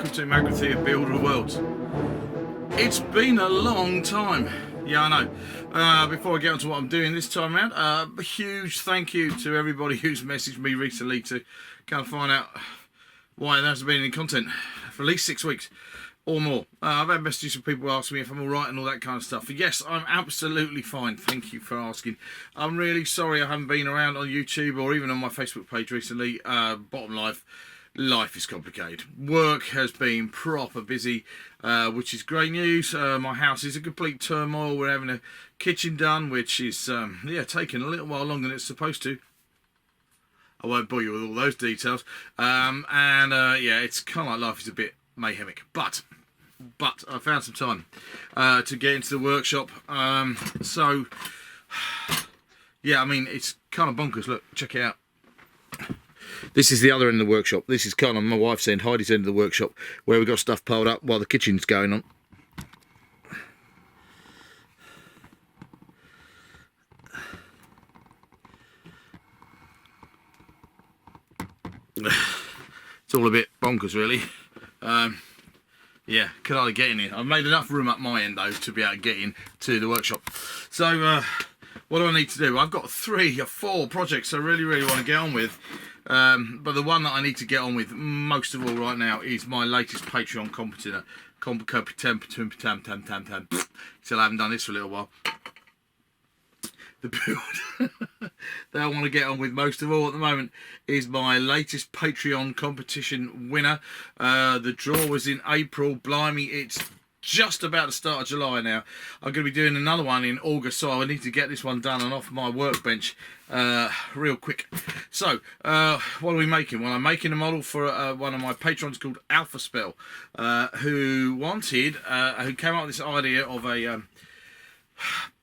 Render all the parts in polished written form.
welcome to Magrathea Builder of Worlds. It's been a long time. Yeah, I know. Before I get on to what I'm doing this time around, a huge thank you to everybody who's messaged me recently to kind of find out why there hasn't been any content for at least 6 weeks or more. I've had messages from people asking me if I'm alright and all that kind of stuff. Yes, I'm absolutely fine. Thank you for asking. I'm really sorry I haven't been around on YouTube or even on my Facebook page recently. Bottom line, life is complicated. Work has been proper busy, which is great news. My house is a complete turmoil. We're having a kitchen done, which is taking a little while longer than it's supposed to. I won't bore you with all those details. It's kind of like life is a bit mayhemic. But I found some time to get into the workshop. Yeah, I mean, it's kind of bonkers. Look, check it out. This is the other end of the workshop. This is kind of my wife's end, Heidi's end of the workshop, where we've got stuff piled up while the kitchen's going on. It's all a bit bonkers, really. Yeah, can hardly get in here. I've made enough room up my end, though, to be able to get in to the workshop. So, what do I need to do? I've got 3 or 4 projects I really want to get on with. But the one that I need to get on with most of all right now is my latest Patreon competitor. Still haven't done this for a little while. The build that I want to get on with most of all at the moment is my latest Patreon competition winner. The draw was in April. Blimey, it's just about the start of July now. I'm going to be doing another one in August, so I need to get this one done and off my workbench real quick. So, what are we making? Well, I'm making a model for one of my patrons called Alpha Spell, who came up with this idea of a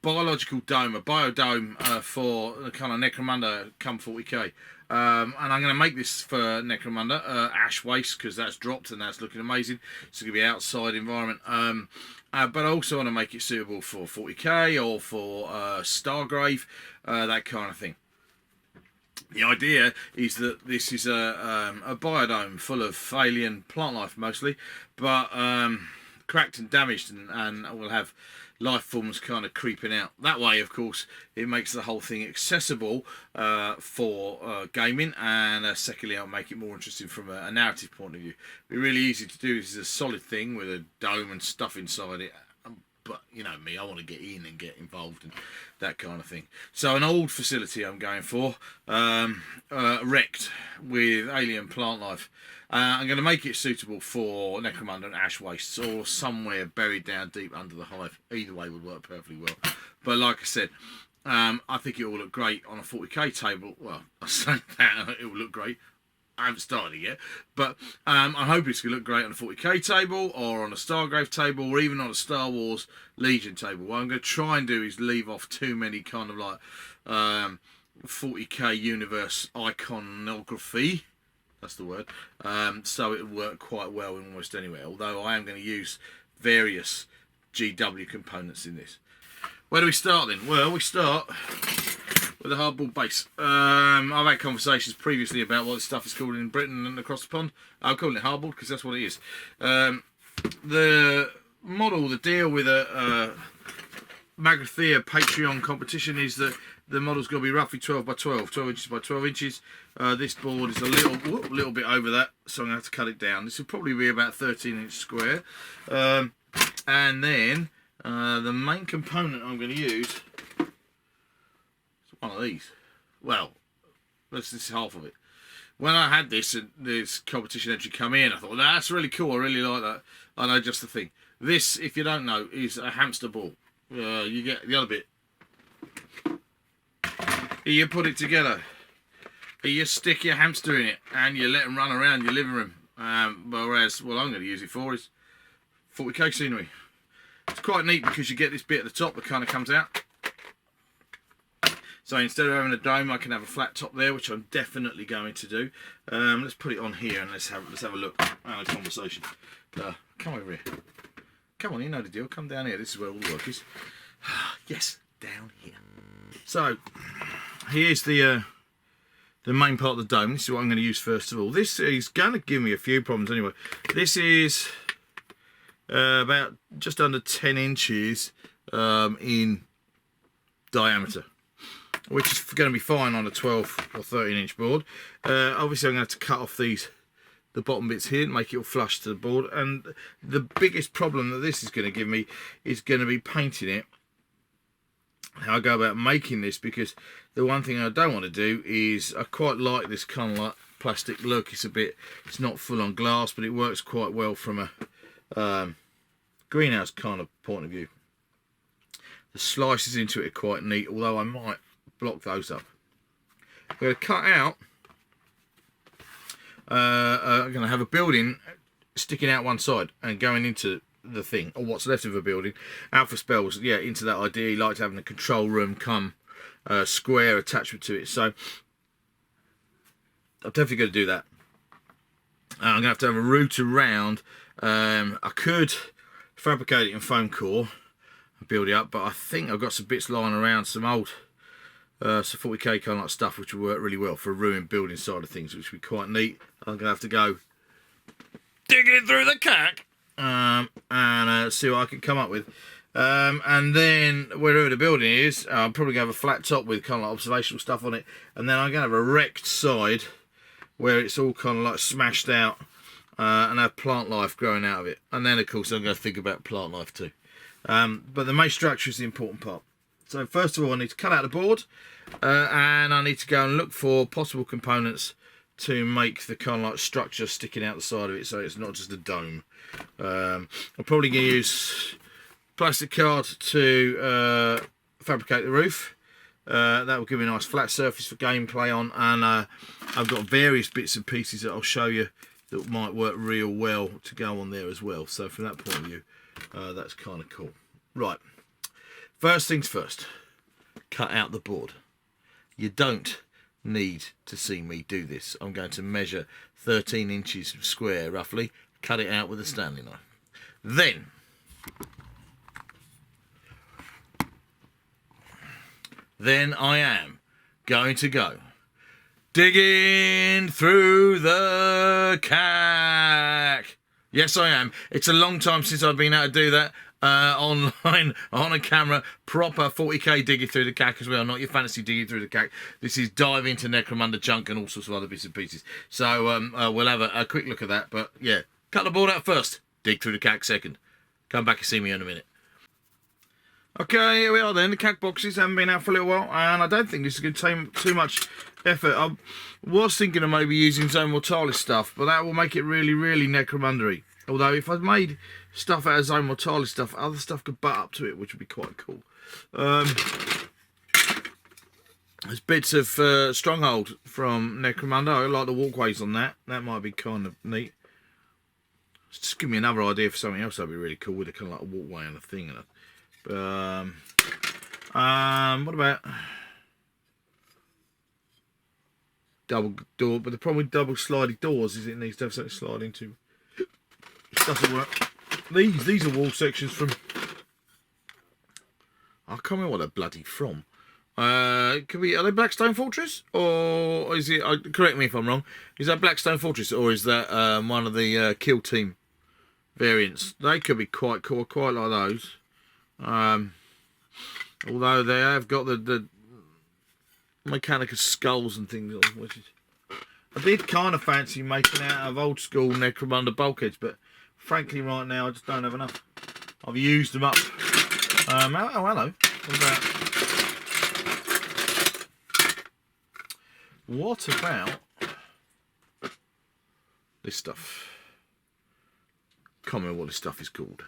biological dome, a biodome for the kind of Necromunda come 40k. And I'm going to make this for Necromunda Ash Wastes, because that's dropped and that's looking amazing. It's going to be outside environment. But I also want to make it suitable for 40k or for Stargrave, that kind of thing. The idea is that this is a biodome full of alien plant life mostly, but cracked and damaged, and will have life forms kind of creeping out. That way, of course, it makes the whole thing accessible for gaming, and secondly, I'll make it more interesting from a narrative point of view. It'll be really easy to do. This is a solid thing with a dome and stuff inside it, but you know me, I want to get in and get involved and that kind of thing. So an old facility I'm going for, wrecked with alien plant life. I'm going to make it suitable for Necromunda and Ash Wastes, or somewhere buried down deep under the hive. Either way would work perfectly well. But like I said, I think it will look great on a 40k table. Well, I say that it will look great. I haven't started it yet, but I'm hoping it's going to look great on a 40k table, or on a Stargrave table, or even on a Star Wars Legion table. What I'm going to try and do is leave off too many kind of like 40k universe iconography. That's the word. So it'll work quite well in almost anywhere. Although I am going to use various GW components in this. Where do we start then? Well, we start with a hardboard base. I've had conversations previously about what this stuff is called in Britain and across the pond. I'm calling it hardboard because that's what it is. The model, the deal with a Magrathea Patreon competition is that the model's got to be roughly 12 by 12, 12 inches by 12 inches. This board is a little bit over that, so I'm going to have to cut it down. This will probably be about 13-inch square. And then the main component I'm going to use is one of these. Well, this is half of it. When I had this competition entry come in, I thought, well, that's really cool. I really like that. I know just the thing. This, if you don't know, is a hamster ball. You get the other bit. You put it together. You stick your hamster in it and you let him run around your living room. Whereas, what I'm going to use it for is 40k scenery. It's quite neat because you get this bit at the top that kind of comes out. So instead of having a dome, I can have a flat top there, which I'm definitely going to do. Let's put it on here and let's have a look and a conversation. Come over here. Come on, you know the deal. Come down here. This is where all the work is. Yes, down here. So here's the the main part of the dome. This is what I'm going to use first of all. This is going to give me a few problems anyway. This is about just under 10 inches in diameter, which is going to be fine on a 12 or 13 inch board. Obviously I'm going to have to cut off the bottom bits here and make it all flush to the board, and the biggest problem that this is going to give me is going to be painting it, how I go about making this, because the one thing I don't want to do is, I quite like this kind of like plastic look. It's not full on glass, but it works quite well from a greenhouse kind of point of view. The slices into it are quite neat, although I might block those up. We're going to cut out, I'm going to have a building sticking out one side and going into the thing, or what's left of a building, out for spells. Yeah, into that idea. You like having a control room come square attachment to it. So I'm definitely going to do that. I'm going to have a route around. I could fabricate it in foam core and build it up, but I think I've got some bits lying around, some old some 40k kind of like stuff, which will work really well for a ruined building side of things, which would be quite neat. I'm going to have to go digging through the cack and see what I can come up with. And then wherever the building is, I'm probably going to have a flat top with kind of like observational stuff on it, and then I'm going to have a wrecked side where it's all kind of like smashed out and have plant life growing out of it. And then of course I'm going to think about plant life too. But the main structure is the important part. So first of all, I need to cut out the board, and I need to go and look for possible components to make the kind of like structure sticking out the side of it, so it's not just a dome. I'm probably going to use plastic card to fabricate the roof. That will give me a nice flat surface for gameplay on, and I've got various bits and pieces that I'll show you that might work real well to go on there as well. So from that point of view, that's kind of cool. Right. First things first, cut out the board. You don't need to see me do this. I'm going to measure 13 inches square roughly, cut it out with a Stanley knife. Then I am going to go digging through the cack. Yes, I am. It's a long time since I've been able to do that. Online on a camera, proper 40k digging through the cack as well, not your fantasy digging through the cack. This is diving into Necromunda junk and all sorts of other bits and pieces. So we'll have a quick look at that. But yeah, cut the board out first, dig through the cack second. Come back and see me in a minute. Okay, here we are then. The cack boxes haven't been out for a little while, and I don't think this is going to take too much effort. I was thinking of maybe using Zomortiles stuff, but that will make it really, really Necromunda-y. Although if I'd made stuff out of Zomortiles stuff, other stuff could butt up to it, which would be quite cool. There's bits of Stronghold from Necromunda. I like the walkways on that. That might be kind of neat. Just give me another idea for something else that'd be really cool, with a kind of like a walkway and a thing. What about double door? But the problem with double sliding doors is it needs to have something sliding to. It doesn't work. These are wall sections from. I can't remember what they're bloody from. Could be, are they Blackstone Fortress, or is it? Correct me if I'm wrong. Is that Blackstone Fortress, or is that one of the Kill Team variants? They could be quite cool. Quite like those. Although they have got the mechanical skulls and things, which is. I did kind of fancy making out of old school Necromunda bulkheads, but frankly right now I just don't have enough. I've used them up. Oh, hello. What about this stuff? Can't remember what this stuff is called.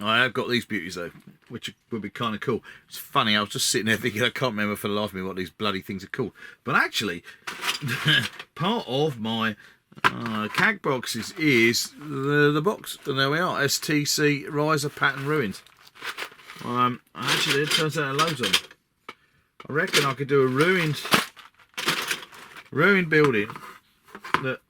I have got these beauties though, which would be kind of cool. It's funny, I was just sitting there thinking I can't remember for the life of me what these bloody things are called. But actually, part of my CAG boxes is the box. And there we are, STC Riser Pattern Ruins. Actually, it turns out loads of them. I reckon I could do a ruined building that.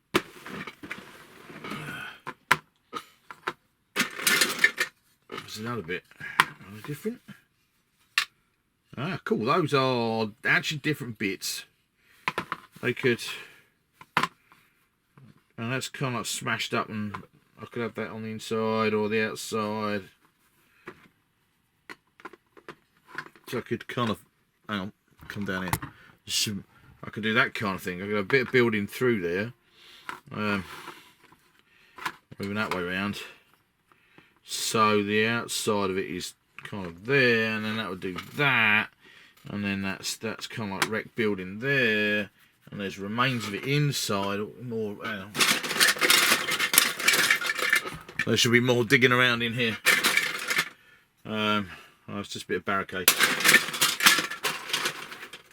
There's another bit different. Ah, cool. Those are actually different bits. They could... And that's kind of like smashed up, and I could have that on the inside or the outside. So I could kind of... Hang on. Come down here. I could do that kind of thing. I've got a bit of building through there. Moving that way around. So the outside of it is kind of there, and then that would do that. And then that's kind of like wreck building there. And there's remains of it inside. More. There should be more digging around in here. Oh, it's just a bit of barricade.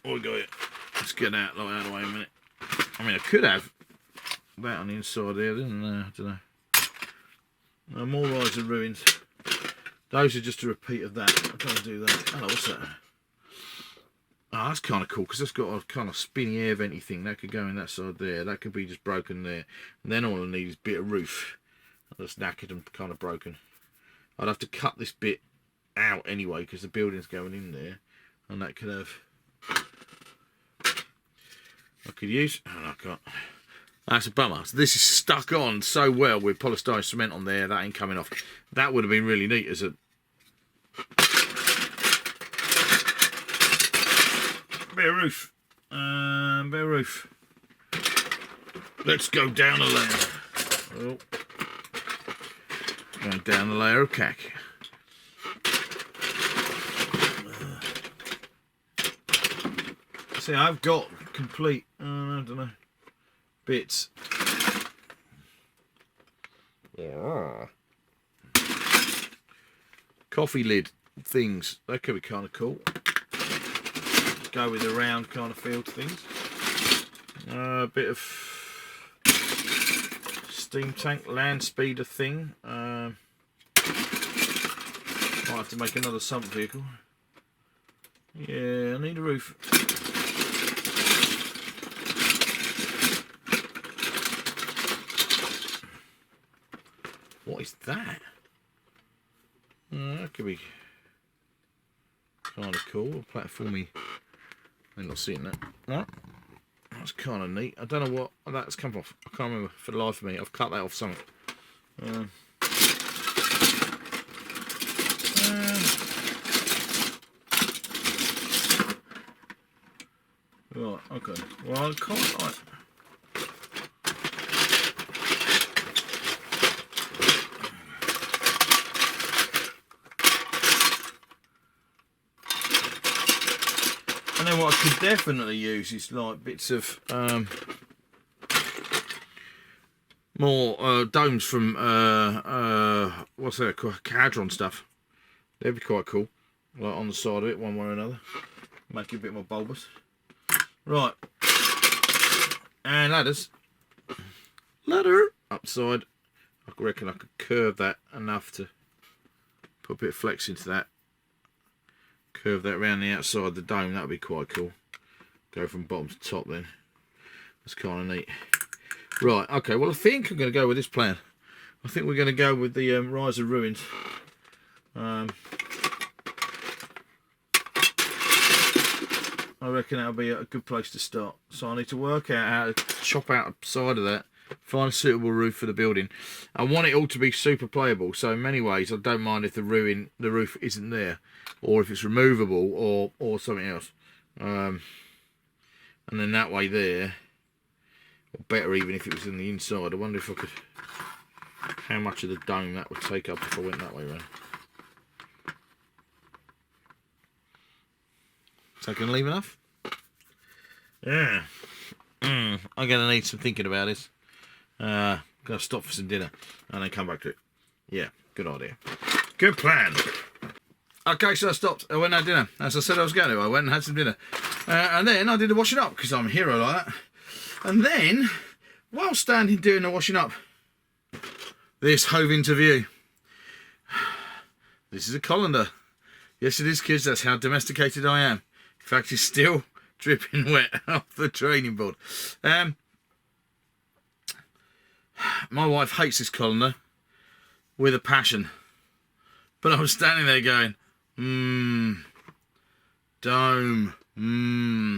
Oh, we got it. Let's get that out of the way a minute. I mean, I could have that on the inside there, didn't I? I don't know. No more Rise and Ruins. Those are just a repeat of that. I can't do that. Hello, what's that? Oh, that's kind of cool because it's got a kind of spinny air venty thing. That could go in that side there. That could be just broken there. And then all I need is a bit of roof. That's knackered and kind of broken. I'd have to cut this bit out anyway because the building's going in there. And that could have... I could use... Oh, no, I can't. That's a bummer. So this is stuck on so well with polystyrene cement on there. That ain't coming off. That would have been really neat as a... Bit of roof. Bit of roof. Let's go down a layer. Oh. Going down a layer of cack. See, I've got complete, I don't know, bits. Yeah. Coffee lid things. That could be kind of cool. Go with the round kind of field things. A bit of steam tank land speeder thing. Might have to make another sump vehicle. Yeah, I need a roof. What is that? That could be kind of cool. Platformy. I'm not seeing that. Right. That's kind of neat. I don't know what that's come off. I can't remember for the life of me. I've cut that off something. Right, okay. Well, I can't like... And then what I could definitely use is like bits of more domes from what's that called? Cadron stuff. They'd be quite cool. Like on the side of it, one way or another. Make it a bit more bulbous. Right. And ladders. Ladder upside. I reckon I could curve that enough to put a bit of flex into that. Curve that around the outside of the dome, that would be quite cool. Go from bottom to top then. That's kind of neat. Right, okay, well I think I'm going to go with this plan. I think we're going to go with the Rise of Ruins. I reckon that'll be a good place to start. So I need to work out how to chop out a side of that, find a suitable roof for the building. I want it all to be super playable, so in many ways I don't mind if the roof isn't there, or if it's removable, or something else. And then that way there, or better even if it was in the inside. I wonder if I could, how much of the dome that would take up if I went that way around. So I can leave enough? Yeah. I'm going to need some thinking about this. Going to stop for some dinner and then come back to it. Yeah, good idea. Good plan. Okay, so I stopped. I went and had dinner. As I said I was going to. I went and had some dinner. And then I did the washing up because I'm a hero like that. And then, while standing doing the washing up, this hove into view. This is a colander. Yes, it is, kids. That's how domesticated I am. In fact, it's still dripping wet off the training board. My wife hates this colander with a passion. But I was standing there going, Dome.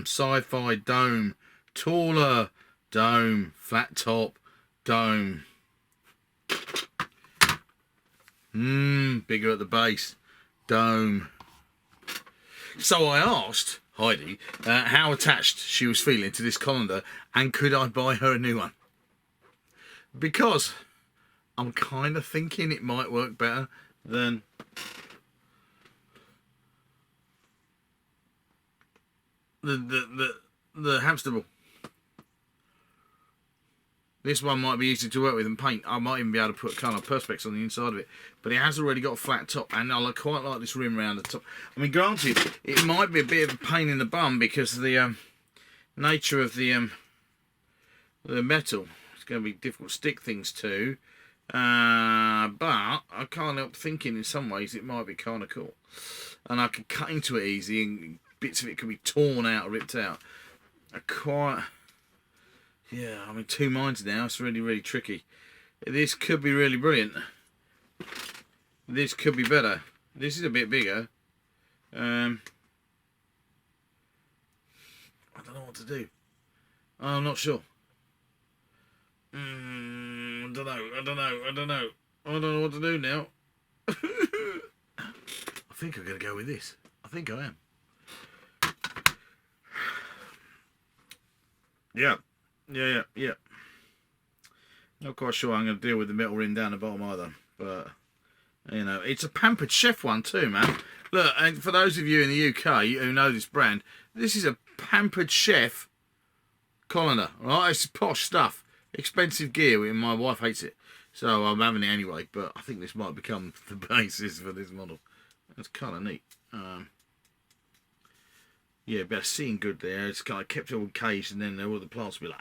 Sci-fi dome. Taller. Dome. Flat top. Dome. Bigger at the base. Dome. So I asked Heidi how attached she was feeling to this colander and could I buy her a new one. Because I'm kind of thinking it might work better than the Hamster Ball. This one might be easy to work with and paint. I might even be able to put kind of perspex on the inside of it. But it has already got a flat top, and I quite like this rim around the top. I mean, granted, it might be a bit of a pain in the bum because of the nature of the metal. It's going to be difficult to stick things to. But I can't help thinking in some ways it might be kind of cool. And I could cut into it easy, and bits of it could be torn out or ripped out. Yeah, I'm in two minds now. It's really, really tricky. This could be really brilliant. This could be better. This is a bit bigger. I don't know what to do. I'm not sure. I don't know. I don't know what to do now. I think I'm going to go with this. I think I am. Yeah. Yeah. Not quite sure I'm going to deal with the metal rim down the bottom either. But, you know, it's a Pampered Chef one too, man. Look, and for those of you in the UK who know this brand, this is a Pampered Chef colander, right? It's posh stuff. Expensive gear, and my wife hates it. So I'm having it anyway, but I think this might become the basis for this model. That's kind of neat. Yeah, better seeing good there. It's kind of kept it all caged, and then all the plants will be like,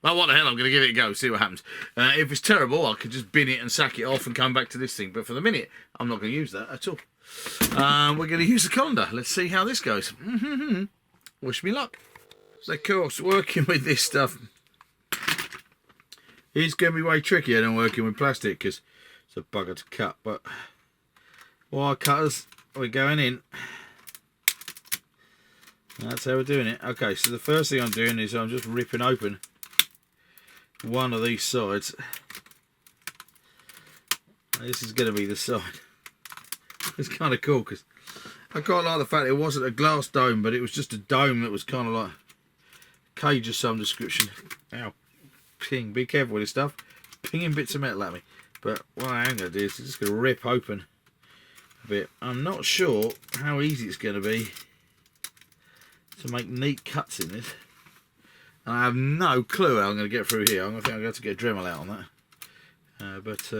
oh, what the hell, I'm going to give it a go, see what happens. If it's terrible, I could just bin it and sack it off and come back to this thing. But for the minute, I'm not going to use that at all. We're going to use the colander. Let's see how this goes. Wish me luck. So, of course, working with this stuff is going to be way trickier than working with plastic because it's a bugger to cut. But wire cutters, we're going in. That's how we're doing it. Okay, so the first thing I'm doing is I'm just ripping open one of these sides. This is going to be the side. It's kind of cool because I quite like the fact it wasn't a glass dome, but it was just a dome that was kind of like a cage of some description. Ow. Ping, be careful with this stuff. Pinging bits of metal at me. But what I am going to do is just going to rip open a bit. I'm not sure how easy it's going to be to make neat cuts in this. And I have no clue how I'm going to get through here. I think I'm going to have to get a Dremel out on that. But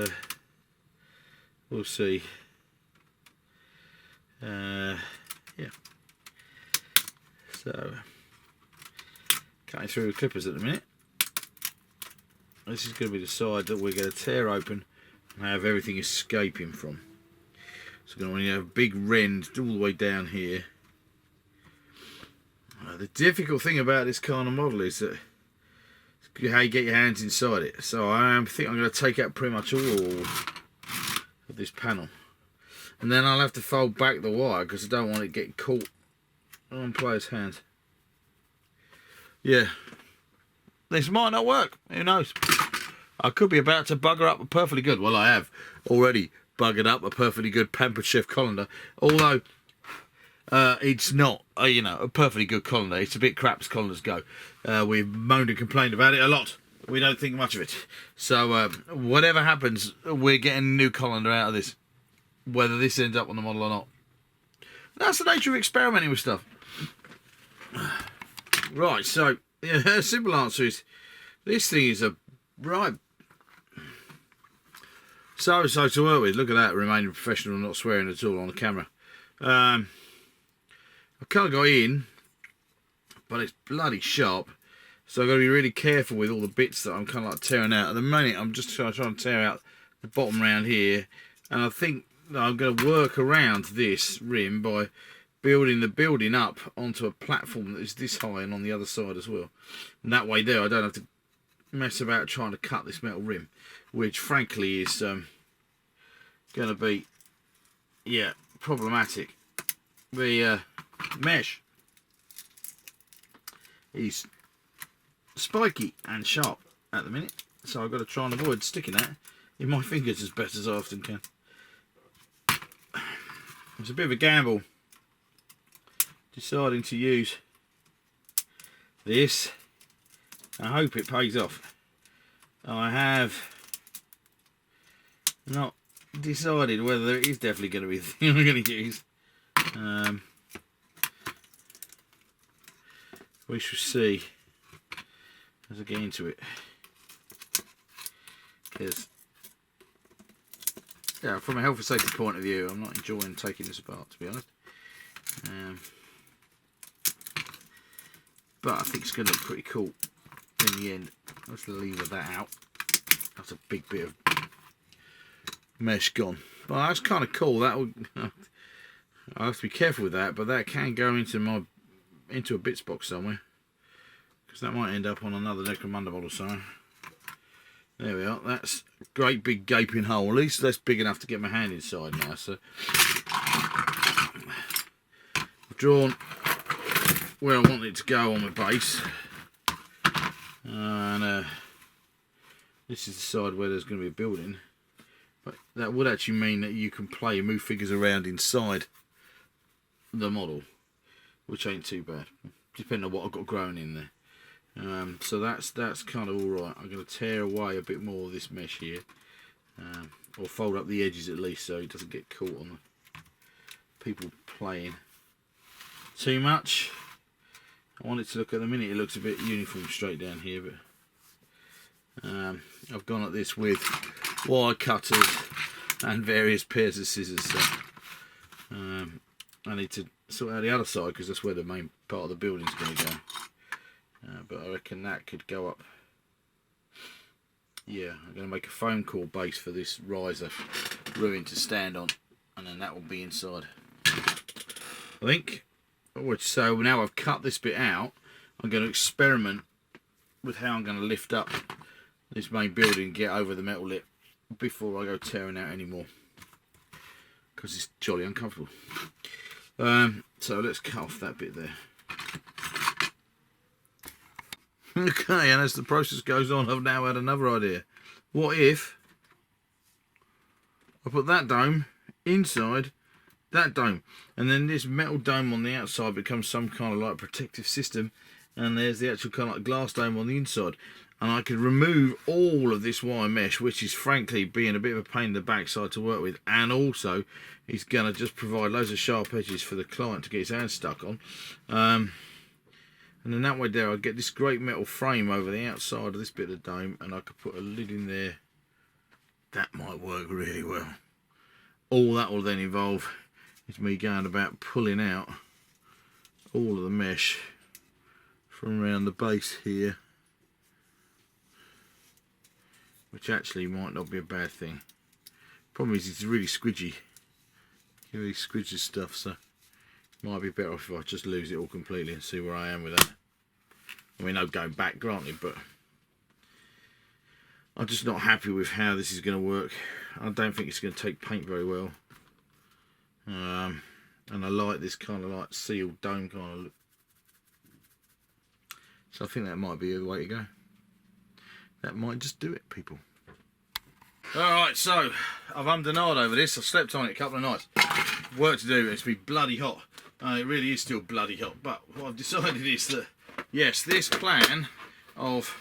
we'll see. Yeah. So, cutting through the clippers at the minute. This is going to be the side that we're going to tear open and have everything escaping from. So we're going to have a big rend all the way down here. The difficult thing about this kind of model is that how you get your hands inside it. So I think I'm going to take out pretty much all of this panel. And then I'll have to fold back the wire because I don't want it getting caught on player's hands. Yeah. This might not work. Who knows? I could be about to bugger up a perfectly good. Well, I have already buggered up a perfectly good Pampered Chef colander. Although it's not, you know, a perfectly good colander. It's a bit crap as colanders go. We've moaned and complained about it a lot. We don't think much of it. So whatever happens, we're getting a new colander out of this. Whether this ends up on the model or not. That's the nature of experimenting with stuff. Right, so yeah, simple answer is this thing is a right so to work with. Look at that, remaining professional, not swearing at all on the camera. I've kind of got in, but it's bloody sharp, so I've got to be really careful with all the bits that I'm kind of like tearing out. At the moment I'm just trying to tear out the bottom round here, and I think I'm going to work around this rim by building the building up onto a platform that is this high and on the other side as well. And that way there I don't have to mess about trying to cut this metal rim, which frankly is going to be, yeah, problematic. The mesh is spiky and sharp at the minute, so I've got to try and avoid sticking that in my fingers as best as I often can. It's a bit of a gamble deciding to use this. I hope it pays off. I have not decided whether it is definitely going to be the thing I'm going to use. We shall see as I get into it. Because, yeah, from a health and safety point of view, I'm not enjoying taking this apart, to be honest. But I think it's going to look pretty cool in the end. Let's lever that out. That's a big bit of mesh gone. Well, that's kind of cool. That would, I have to be careful with that, but that can go into a bits box somewhere, because that might end up on another Necromunda model somewhere. There we are. That's a great big gaping hole. At least that's big enough to get my hand inside now. So I've drawn where I want it to go on the base, and this is the side where there's going to be a building. But that would actually mean that you can move figures around inside the model, which ain't too bad, depending on what I've got growing in there. So that's kind of alright. I'm going to tear away a bit more of this mesh here, or fold up the edges at least, so it doesn't get caught on the people playing too much. I want it to look, at the minute it looks a bit uniform straight down here, but I've gone at this with wire cutters and various pairs of scissors, so I need to sort out the other side, because that's where the main part of the building's going to go. But I reckon that could go up. Yeah, I'm going to make a foam core base for this riser ruin to stand on, and then that will be inside, I think. So now I've cut this bit out, I'm going to experiment with how I'm going to lift up this main building and get over the metal lip before I go tearing out anymore, because it's jolly uncomfortable. So let's cut off that bit there. Okay, and as the process goes on, I've now had another idea. What if I put that dome inside that dome, and then this metal dome on the outside becomes some kind of like protective system, and there's the actual kind of like glass dome on the inside, and I could remove all of this wire mesh, which is frankly being a bit of a pain in the backside to work with, and also it's going to just provide loads of sharp edges for the client to get his hands stuck on. And then that way there I'd get this great metal frame over the outside of this bit of the dome, and I could put a lid in there. That might work really well. All that will then involve is me going about pulling out all of the mesh from around the base here, which actually might not be a bad thing. Problem is it's really squidgy. Really squidgy stuff, so might be better off if I just lose it all completely and see where I am with that. I mean, no going back, granted, but I'm just not happy with how this is going to work. I don't think it's going to take paint very well. And I like this kind of like sealed dome kind of look. So I think that might be the way to go. That might just do it, people. Alright, so I've ummed and ahed over this. I've slept on it a couple of nights. Work to do. It's been bloody hot. It really is still bloody hot. But what I've decided is that, yes, this plan of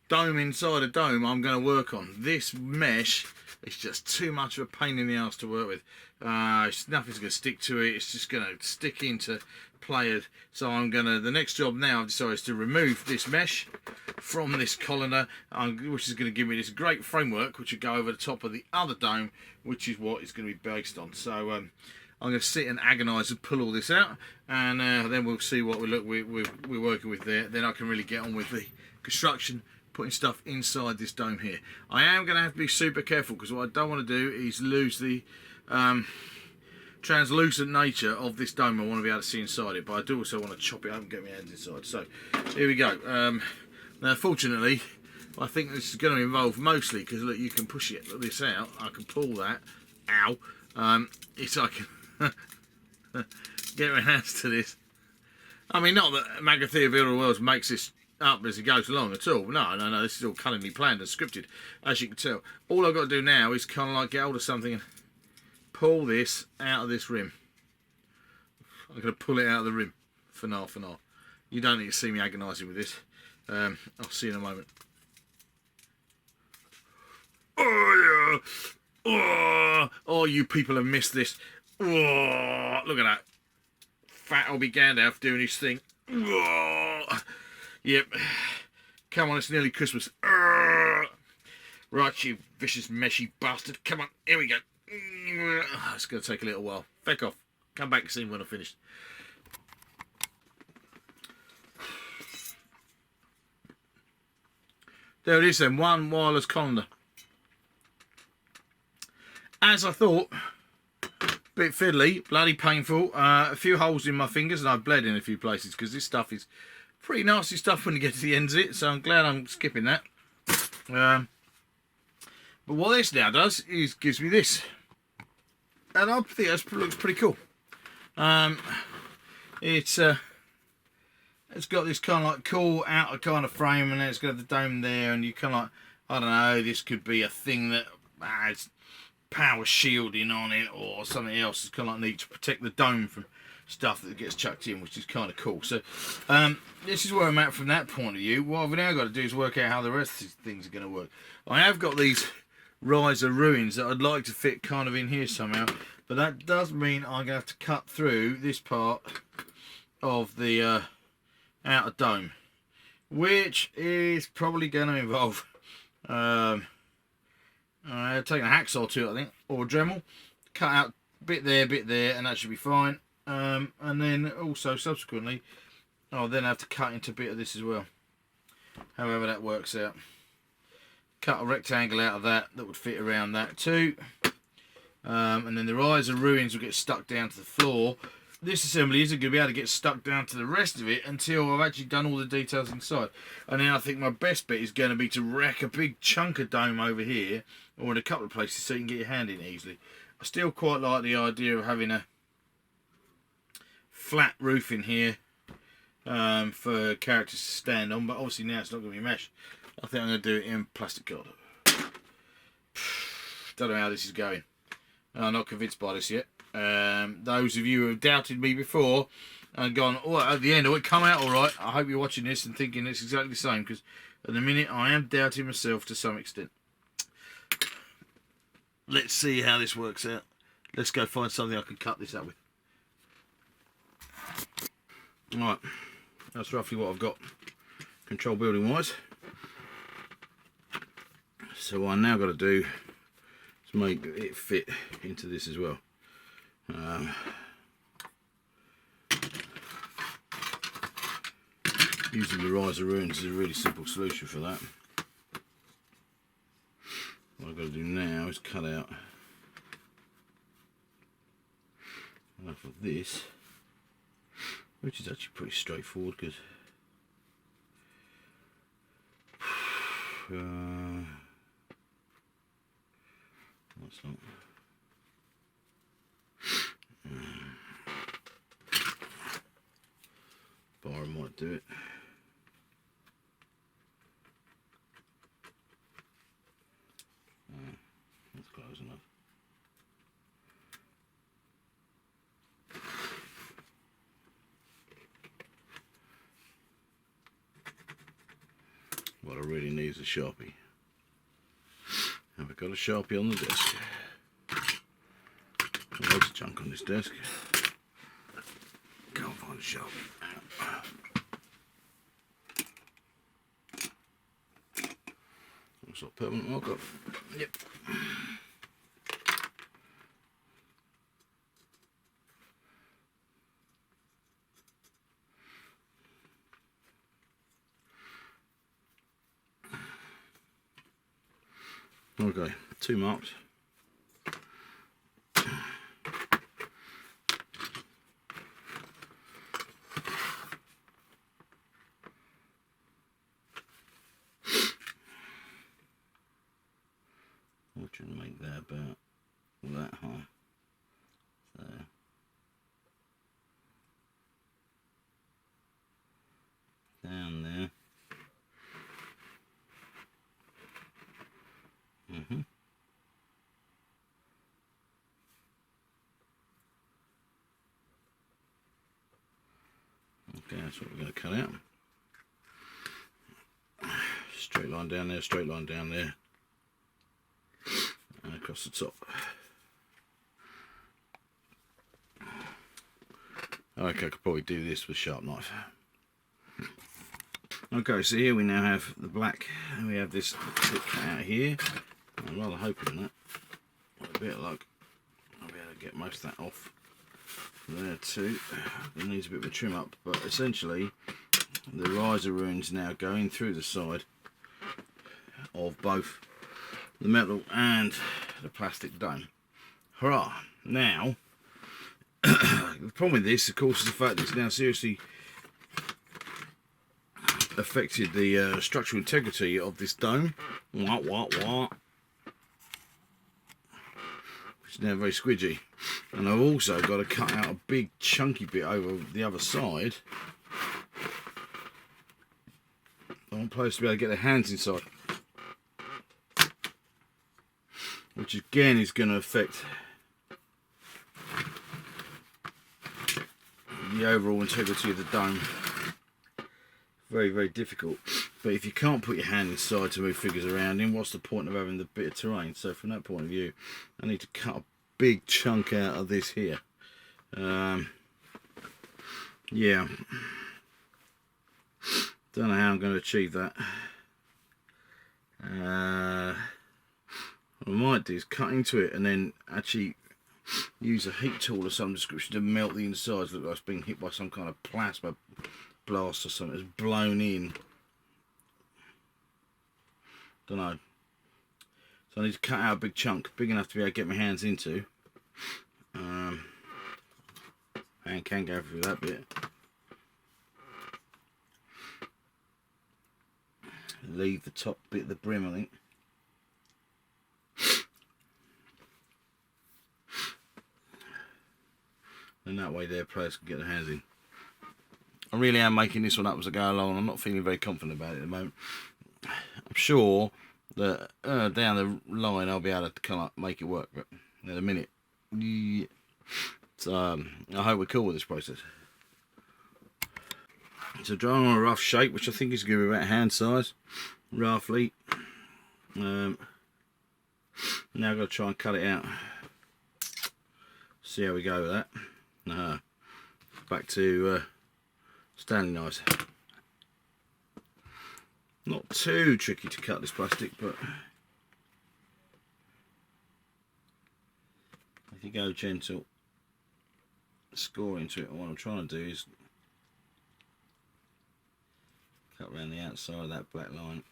dome inside a dome I'm going to work on. This mesh is just too much of a pain in the ass to work with. Nothing's going to stick to it. It's just going to stick into players. So I'm going to, the next job now I've decided is to remove this mesh from this colander, which is going to give me this great framework which will go over the top of the other dome, which is what it's going to be based on. So I'm going to sit and agonise and pull all this out, and then we'll see what we're working with there. Then I can really get on with the construction, putting stuff inside this dome here. I am going to have to be super careful, because what I don't want to do is lose the translucent nature of this dome. I want to be able to see inside it, but I do also want to chop it up and get my hands inside. So here we go. Now fortunately I think this is going to involve mostly, because look, you can push this out, I can pull that ow, it's like get my hands to this. I mean, not that Magathea Builder of Worlds makes this up as it goes along at all. No, this is all cunningly planned and scripted, as you can tell. All I've got to do now is kind of like get hold of something and pull this out of this rim. I'm going to pull it out of the rim for now. You don't need to see me agonising with this. I'll see you in a moment. Oh, yeah. Oh, you people have missed this. Oh, look at that. Fat Old Gandalf doing his thing. Oh, yep. Come on, it's nearly Christmas. Right, you vicious, meshy bastard. Come on, here we go. It's going to take a little while. Feck off. Come back and see me when I'm finished. There it is then, one wireless colander. As I thought, bit fiddly, bloody painful. A few holes in my fingers and I've bled in a few places because this stuff is pretty nasty stuff when you get to the ends of it, so I'm glad I'm skipping that. But what this now does is gives me this. And I think that looks pretty cool. It's got this kind of like cool outer kind of frame, and then it's got the dome there, and you kind of like, I don't know, this could be a thing that has power shielding on it or something else. It's kind of like neat to protect the dome from stuff that gets chucked in, which is kind of cool. So this is where I'm at from that point of view. What I've now got to do is work out how the rest of these things are going to work. I have got these riser ruins that I'd like to fit kind of in here somehow, but that does mean I'm going to have to cut through this part of the outer dome, which is probably going to involve taking a hacksaw to it, I think, or a Dremel, cut out a bit there, and that should be fine. And then also subsequently I'll then have to cut into a bit of this as well, however that works out. Cut a rectangle out of that would fit around that too, and then the riser ruins will get stuck down to the floor. This assembly isn't going to be able to get stuck down to the rest of it until I've actually done all the details inside. And then I think my best bet is going to be to wreck a big chunk of dome over here, or in a couple of places, so you can get your hand in easily. I still quite like the idea of having a flat roof in here for characters to stand on, but obviously now it's not going to be mesh. I think I'm going to do it in plastic card. Don't know how this is going. I'm not convinced by this yet. Those of you who have doubted me before and gone, oh, at the end, oh, it come out all right. I hope you're watching this and thinking it's exactly the same, because at the minute I am doubting myself to some extent. Let's see how this works out. Let's go find something I can cut this up with. Alright, that's roughly what I've got control building wise. So what I now got to do is make it fit into this as well. Using the riser ruins is a really simple solution for that. What I've got to do now is cut out enough of this, which is actually pretty straightforward because that's not. Bar might do it. That's close enough. What I really need is a Sharpie. Have I got a Sharpie on the desk? Loads of junk on this desk. Can't find a Sharpie. Looks like permanent marker. Yep. Okay, 2 marks. I'm trying to make that about that Okay, that's what we're going to cut out. Straight line down there, straight line down there, and across the top. Okay, I could probably do this with a sharp knife. Okay, so here we now have the black, and we have this bit cut out here. I'm rather hoping that, with a bit of luck, I'll be able to get most of that off there too. It needs a bit of a trim up, but essentially the riser runes now going through the side of both the metal and the plastic dome. Hurrah! Now, the problem with this, of course, is the fact that it's now seriously affected the structural integrity of this dome. Which is now very squidgy. And I've also got to cut out a big chunky bit over the other side. I want players to be able to get their hands inside, which again is going to affect the overall integrity of the dome. Very, very difficult. But if you can't put your hand inside to move figures around in, what's the point of having the bit of terrain? So from that point of view, I need to cut a big chunk out of this here. Yeah. Don't know how I'm going to achieve that. What I might do is cut into it and then actually use a heat tool of some description to melt the insides. Look like it's being hit by some kind of plasma blast or something. It's blown in. Don't know. So I need to cut out a big chunk, big enough to be able to get my hands into. And can go through that bit. Leave the top bit of the brim, I think. And that way their players can get their hands in. I really am making this one up as I go along. I'm not feeling very confident about it at the moment. I'm sure that down the line I'll be able to kind of make it work, but in a minute. Yeah. So I hope we're cool with this process. So drawing on a rough shape, which I think is going to be about hand size, roughly. Now I've got to try and cut it out. See how we go with that. Back to Stanley knives. Not too tricky to cut this plastic, but if you go gentle, score into it, what I'm trying to do is cut around the outside of that black line,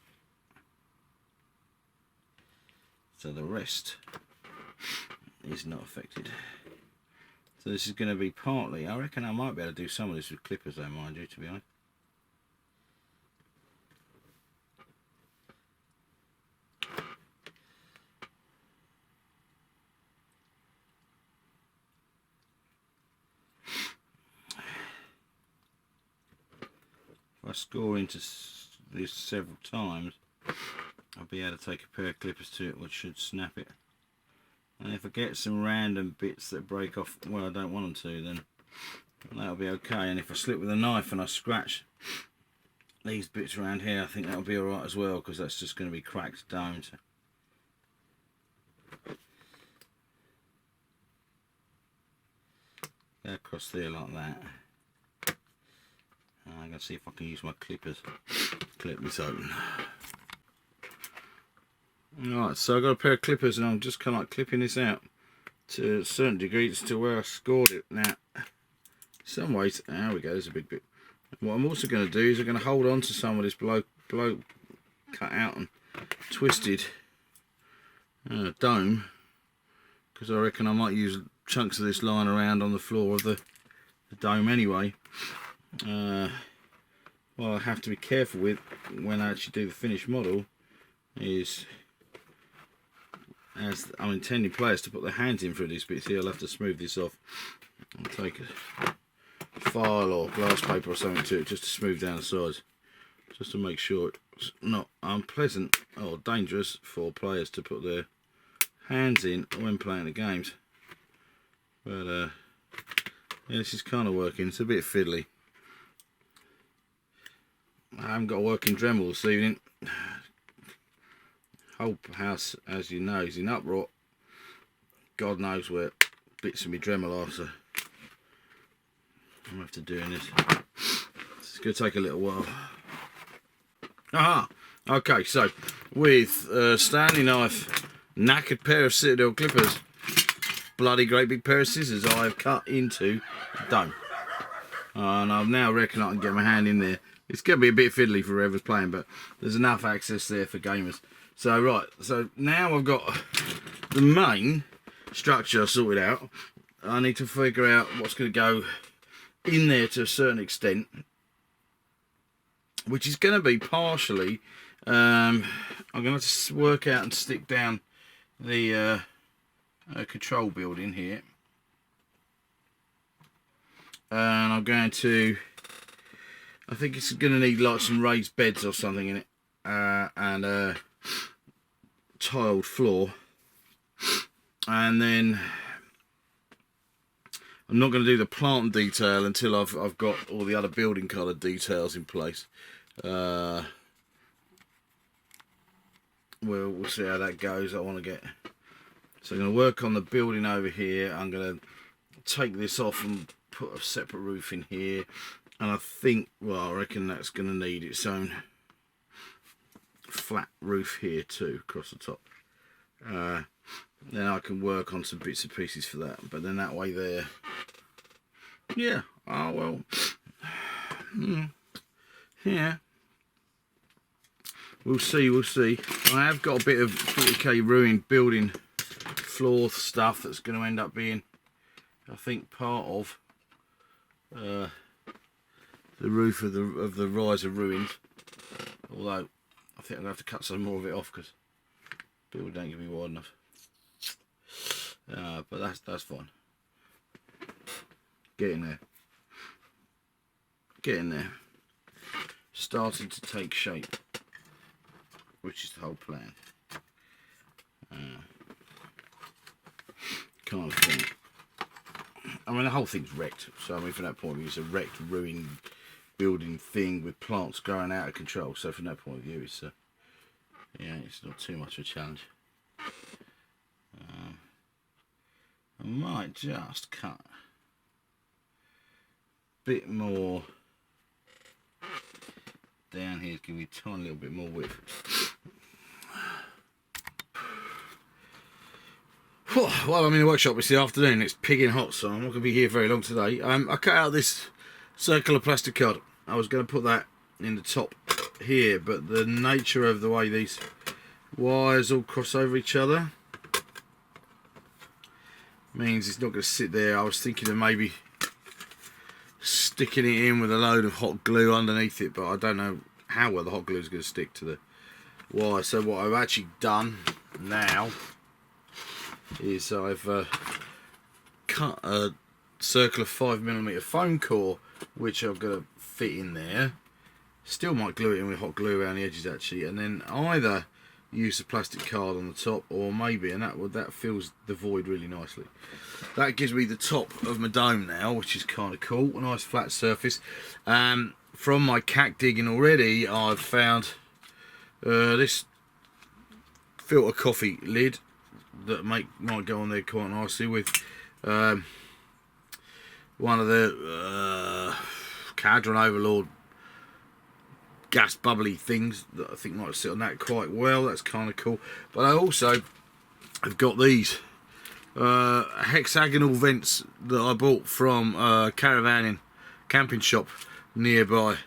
so the rest is not affected. So this is going to be partly, I reckon I might be able to do some of this with clippers though, mind you, to be honest. If I score into this several times, I'll be able to take a pair of clippers to it, which should snap it. And if I get some random bits that break off where I don't want them to, then that'll be okay. And if I slip with a knife and I scratch these bits around here, I think that'll be alright as well, because that's just going to be cracked down. So go across there like that. I'm going to see if I can use my clippers. Clip this open. Alright, so I've got a pair of clippers and I'm just kind of like clipping this out to a certain degree to where I scored it. Now, some ways, there we go, there's a big bit. What I'm also going to do is I'm going to hold on to some of this below cut out and twisted dome, because I reckon I might use chunks of this lying around on the floor of the dome anyway. What I have to be careful with when I actually do the finished model is, as I'm intending players to put their hands in through these bits here, I'll have to smooth this off and take a file or glass paper or something to it just to smooth down the sides, just to make sure it's not unpleasant or dangerous for players to put their hands in when playing the games. But yeah, this is kind of working. It's a bit fiddly. I haven't got a working Dremel this evening. Whole house, as you know, is in uproar. God knows where bits of my Dremel are, so I'm after doing this. It's going to take a little while. Aha! Okay, so with Stanley knife, knackered pair of Citadel clippers, bloody great big pair of scissors, I have cut into the dome. And I now reckon I can get my hand in there. It's going to be a bit fiddly for whoever's playing, but there's enough access there for gamers. So right, so now I've got the main structure sorted out. I need to figure out what's going to go in there to a certain extent, which is going to be partially, I'm going to have to work out and stick down the control building here. And I'm going to, I think it's going to need like some raised beds or something in it, and a tiled floor. And then I'm not going to do the plant detail until I've got all the other building colour details in place. We'll see how that goes. I want to get, so I'm going to work on the building over here. I'm going to take this off and put a separate roof in here, and I think, well, I reckon that's going to need its own flat roof here too, across the top. Then I can work on some bits and pieces for that, but then that way there, yeah, oh well, yeah, we'll see. I have got a bit of 40k ruined building floor stuff that's going to end up being, I think, part of the roof of the Rise of Ruins, although I think I'm going to have to cut some more of it off because people don't give me wide enough. But that's fine. Getting there. Starting to take shape, which is the whole plan. Kind of thing. I mean, the whole thing's wrecked. So I mean, from that point of view, it's a wrecked, ruined building thing with plants growing out of control. So from that point of view, it's yeah, it's not too much of a challenge. I might just cut a bit more down here to give me a tiny little bit more width. Well, I'm in the workshop. It's the afternoon. It's pigging hot, so I'm not going to be here very long today. I cut out this circular plastic card. I was going to put that in the top here, but the nature of the way these wires all cross over each other means it's not going to sit there. I was thinking of maybe sticking it in with a load of hot glue underneath it, but I don't know how well the hot glue is going to stick to the wire. So what I've actually done now is I've cut a circular 5mm foam core, which I'm going to fit in there. Still might glue it in with hot glue around the edges actually, and then either use the plastic card on the top, or maybe, and that fills the void really nicely. That gives me the top of my dome now, which is kind of cool. A nice flat surface. From my cack digging already, I've found this filter coffee lid that might go on there quite nicely with one of the Cadron Overlord gas bubbly things that I think might sit on that quite well. That's kind of cool. But I also have got these hexagonal vents that I bought from caravan camping shop nearby.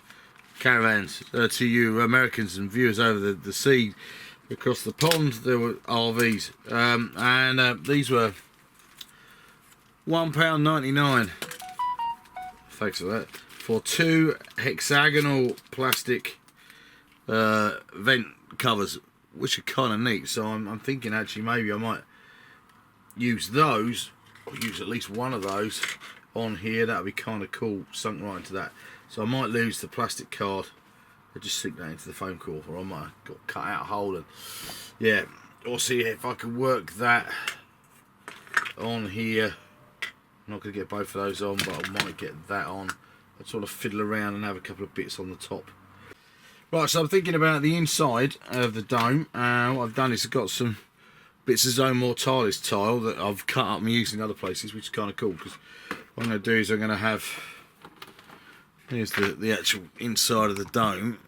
Caravans to you Americans and viewers over the sea across the pond. There were RVs, and these were £1.99. Thanks for that. For 2 hexagonal plastic vent covers, which are kind of neat. So I'm thinking actually maybe I might use those, or use at least one of those on here. That would be kind of cool, sunk right into that. So I might lose the plastic card and just stick that into the foam core, or I might have got cut out a hole, and yeah, or see if I can work that on here. I'm not going to get both of those on, but I might get that on. I'd sort of fiddle around and have a couple of bits on the top. Right, so I'm thinking about the inside of the dome. What I've done is I've got some bits of Zomortiles tile that I've cut up and used in other places, which is kind of cool, because what I'm going to do is I'm going to have, here's the actual inside of the dome.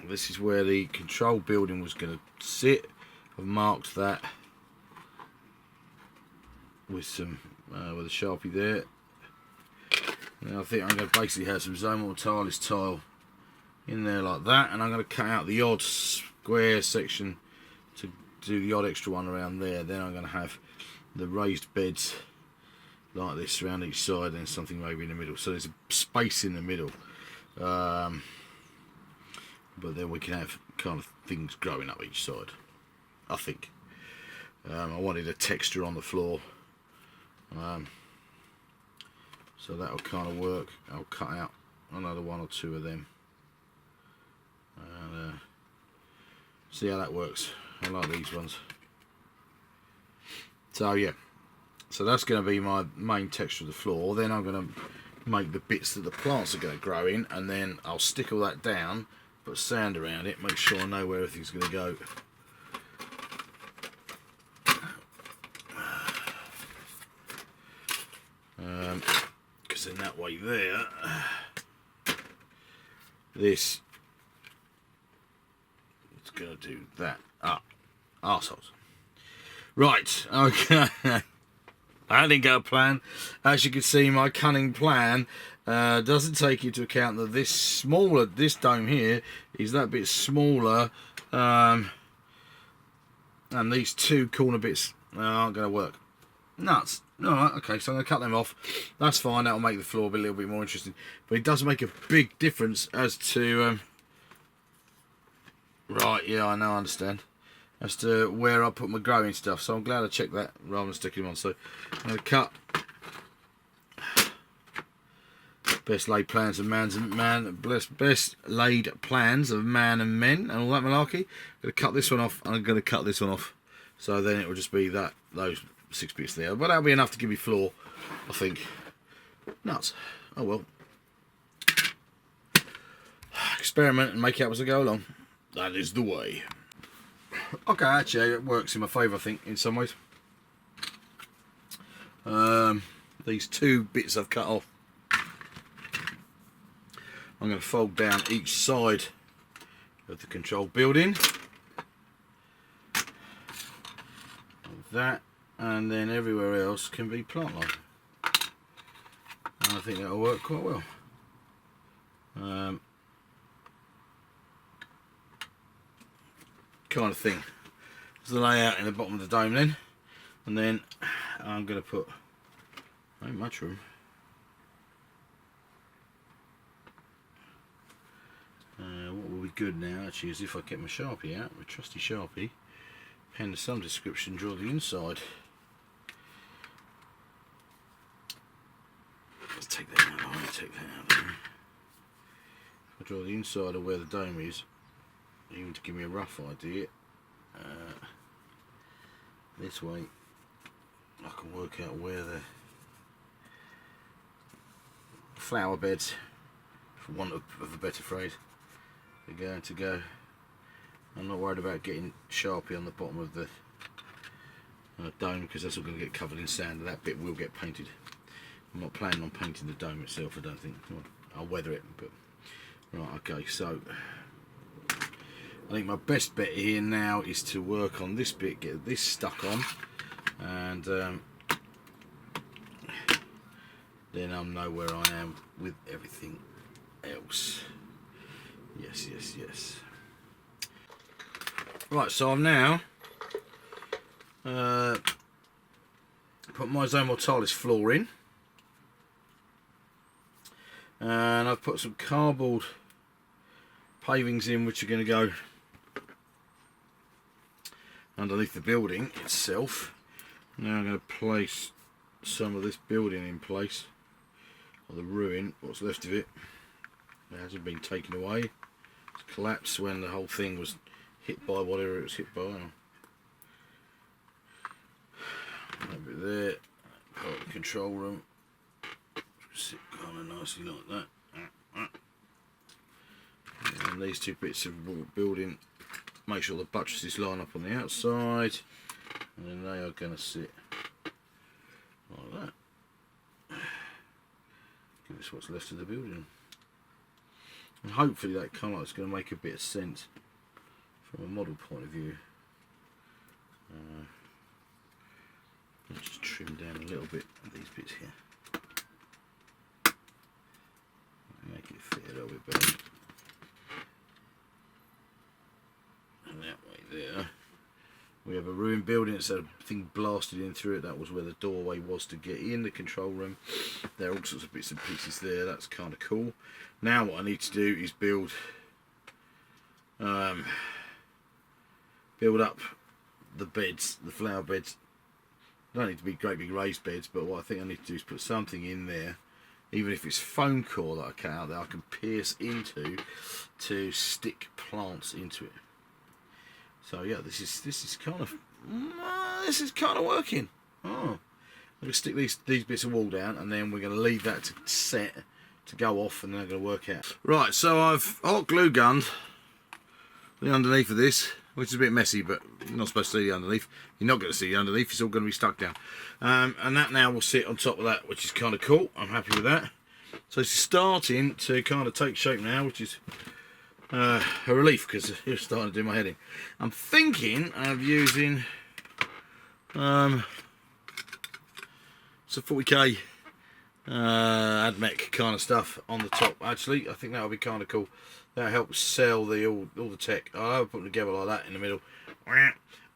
This is where the control building was going to sit. I've marked that with some with a Sharpie there. And I think I'm going to basically have some Zomortiles tile in there like that, and I'm going to cut out the odd square section to do the odd extra one around there. Then I'm going to have the raised beds like this around each side, and something maybe in the middle, so there's a space in the middle, but then we can have kind of things growing up each side, I think. I wanted a texture on the floor, so that'll kind of work. I'll cut out another one or two of them and see how that works. I like these ones. So yeah, so that's going to be my main texture of the floor. Then I'm going to make the bits that the plants are going to grow in, and then I'll stick all that down, put sand around it, make sure I know where everything's going to go. Because in that way there, this is going to do that. Arseholes. Right, okay. I didn't go to plan. As you can see, my cunning plan doesn't take into account that this dome here is that bit smaller, and these two corner bits aren't going to work. Nuts. Alright, okay, so I'm going to cut them off. That's fine, that'll make the floor a little bit more interesting. But it does make a big difference as to... right, yeah, I know, I understand. As to where I put my growing stuff. So I'm glad I checked that rather than sticking them on. So I'm going to cut best laid plans of best laid plans of man and men and all that malarkey. I'm going to cut this one off, and I'm going to cut this one off. So then it will just be those 6 bits there. But that'll be enough to give me floor, I think. Nuts. Oh well. Experiment and make it up as I go along. That is the way. Okay, actually it works in my favour, I think, in some ways. These two bits I've cut off, I'm going to fold down each side of the control building. Like that, and then everywhere else can be plant line. And I think that'll work quite well. Kind of thing. There's the layout in the bottom of the dome then, and then I'm going to put, ain't much room. What will be good now actually is if I get my Sharpie out, my trusty Sharpie, pen to some description, draw the inside. Let's take that out. I'll take that out there. I'll draw the inside of where the dome is, even to give me a rough idea. This way I can work out where the flower beds, for want of a better phrase, are going to go. I'm not worried about getting Sharpie on the bottom of the dome, because that's all going to get covered in sand, and that bit will get painted. I'm not planning on painting the dome itself, I don't think. I'll weather it, but right, okay, so I think my best bet here now is to work on this bit, get this stuck on, and then I'll know where I am with everything else. Yes, yes, yes. Right, so I've now put my Zomortiles Floor in, and I've put some cardboard pavings in, which are going to go underneath the building itself. Now I'm going to place some of this building in place, or the ruin, what's left of it. It hasn't been taken away. It's collapsed when the whole thing was hit by whatever it was hit by. That bit there, part of the control room. Sit kind of nicely like that. And these two bits of building, make sure the buttresses line up on the outside, and then they are going to sit like that. Give us what's left of the building. And hopefully that colour is going to make a bit of sense from a model point of view. I'll just trim down a little bit of these bits here. Make it fit a little bit better. And that way there. We have a ruined building, it's a thing blasted in through it. That was where the doorway was to get in the control room. There are all sorts of bits and pieces there, that's kind of cool. Now what I need to do is build up the beds, the flower beds. They don't need to be great big raised beds, but what I think I need to do is put something in there, even if it's foam core that I cut out, that I can pierce into to stick plants into it. So yeah, this is kind of working. Oh, I'm gonna stick these bits of wall down, and then we're gonna leave that to set to go off, and then I'm gonna work out. Right, so I've hot glue gunned the underneath of this, which is a bit messy, but you're not supposed to see the underneath. You're not going to see the underneath. It's all going to be stuck down, and that now will sit on top of that, which is kind of cool. I'm happy with that. So it's starting to kind of take shape now, which is a relief, because it's starting to do my head in. I'm thinking of using it's a 40k AdMech kind of stuff on the top. Actually, I think that would be kind of cool. That helps sell all the tech. I'll put it together like that in the middle. I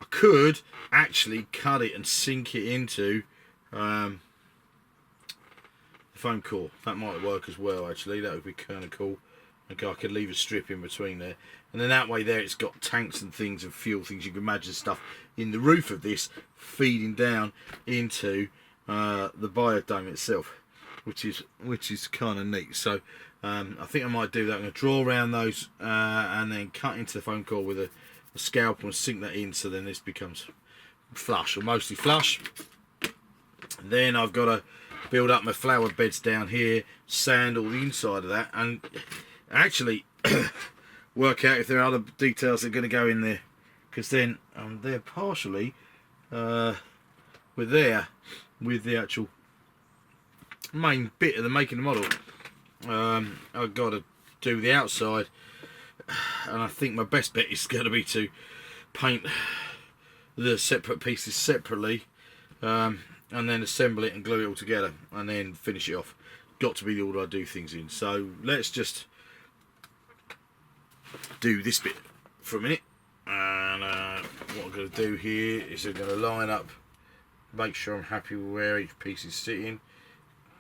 could actually cut it and sink it into the foam core. That might work as well. Actually, that would be kind of cool. Okay, I could leave a strip in between there, and then that way there it's got tanks and things and fuel things. You can imagine stuff in the roof of this feeding down into the biodome itself, which is kind of neat. So I think I might do that. I'm going to draw around those and then cut into the foam core with a scalpel and sink that in, so then this becomes flush, or mostly flush. And then I've got to build up my flower beds down here, sand all the inside of that, and actually work out if there are other details that are going to go in there, because then they're partially with the actual main bit of the making the model. I've got to do the outside, and I think my best bet is going to be to paint the separate pieces separately, and then assemble it and glue it all together, and then finish it off. Got to be the order I do things in. So let's just do this bit for a minute, and what I'm going to do here is I'm going to line up, make sure I'm happy with where each piece is sitting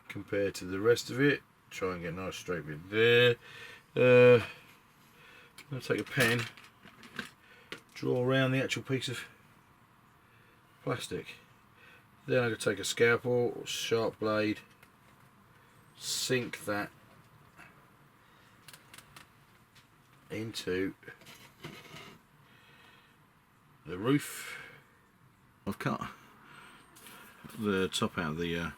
compared to the rest of it. Try and get a nice straight bit there. I'm going to take a pen, draw around the actual piece of plastic. Then I'm going to take a scalpel or sharp blade, sink that into the roof. I've cut the top out of the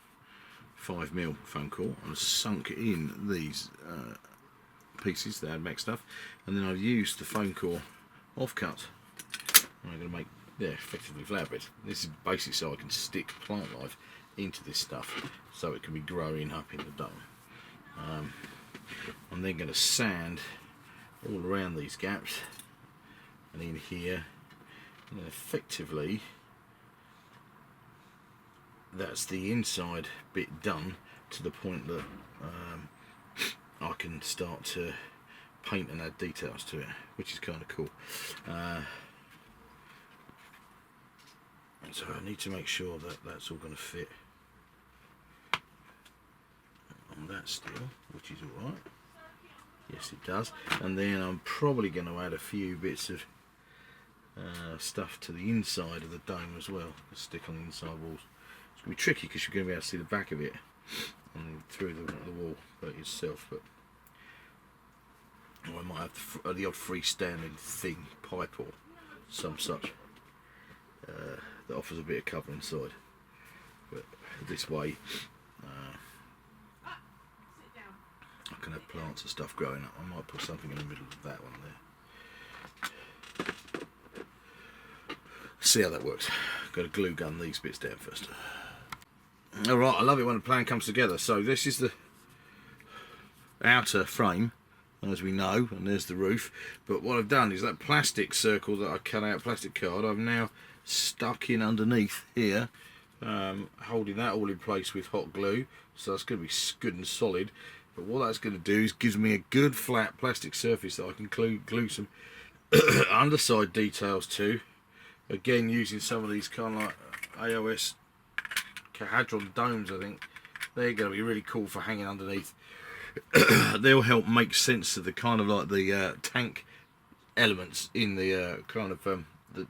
5mm foam core and sunk in these pieces, the AdMech stuff, and then I've used the foam core offcut. I'm going to make effectively flower beds. This is basically so I can stick plant life into this stuff, so it can be growing up in the dome. I'm then going to sand all around these gaps and in here, and then effectively that's the inside bit done to the point that I can start to paint and add details to it, which is kind of cool. So I need to make sure that that's all going to fit on that still, which is alright. Yes, it does. And then I'm probably going to add a few bits of stuff to the inside of the dome as well, to stick on the inside walls. It's going to be tricky because you're going to be able to see the back of it and through the wall itself, but I might have the odd freestanding thing, pipe or some such, that offers a bit of cover inside. But this way I can have plants and stuff growing up. I might put something in the middle of that one there. See how that works. Got to glue gun these bits down first. Alright, I love it when a plan comes together. So this is the outer frame, as we know, and there's the roof. But what I've done is that plastic circle that I cut out, plastic card, I've now stuck in underneath here, holding that all in place with hot glue. So that's going to be good and solid. But what that's going to do is gives me a good flat plastic surface that I can glue some underside details to. Again, using some of these kind of like AOS Hexagonal domes, I think they're going to be really cool for hanging underneath. They'll help make sense of the kind of like the tank elements in the kind of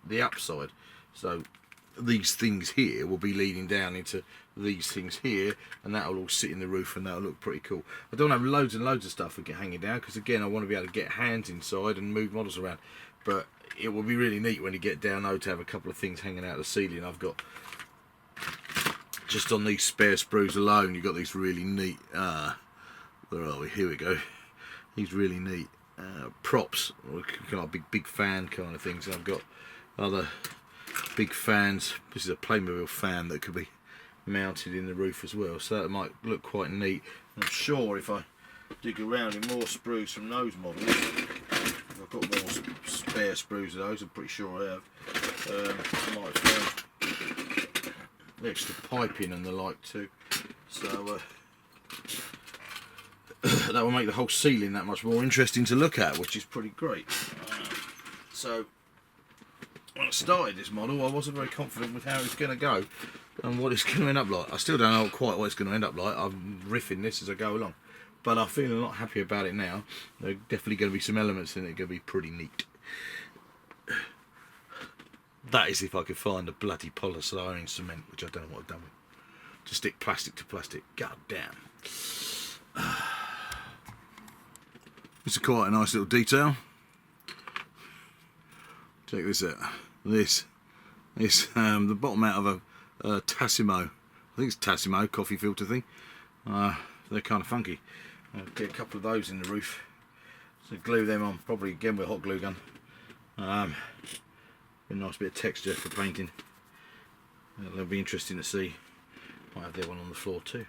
the upside. So these things here will be leading down into these things here, and that will all sit in the roof, and that'll look pretty cool. I don't have loads and loads of stuff we get hanging down, because again I want to be able to get hands inside and move models around. But it will be really neat when you get down though to have a couple of things hanging out of the ceiling. I've got, just on these spare sprues alone, you've got these really neat where are we? Here we go. These really neat props, kind of big fan kind of things. And I've got other big fans. This is a Playmobil fan that could be mounted in the roof as well, so that might look quite neat. And I'm sure if I dig around in more sprues from those models, if I've got more spare sprues of those, I'm pretty sure I have, I might find extra piping and the like too. So that will make the whole ceiling that much more interesting to look at, which is pretty great. So when I started this model, I wasn't very confident with how it's going to go and what it's going to end up like. I still don't know quite what it's going to end up like. I'm riffing this as I go along, but I feel a lot happy about it now. There are definitely going to be some elements in it going to be pretty neat. That is if I could find a bloody polystyrene cement, which I don't know what I've done with. To stick plastic to plastic. God damn. It's quite a nice little detail. Check this out. This the bottom out of a Tassimo. I think it's Tassimo coffee filter thing. They're kind of funky. I'll get a couple of those in the roof. So glue them on, probably again with a hot glue gun. A nice bit of texture for painting. That'll be interesting to see. Might have the other one on the floor too.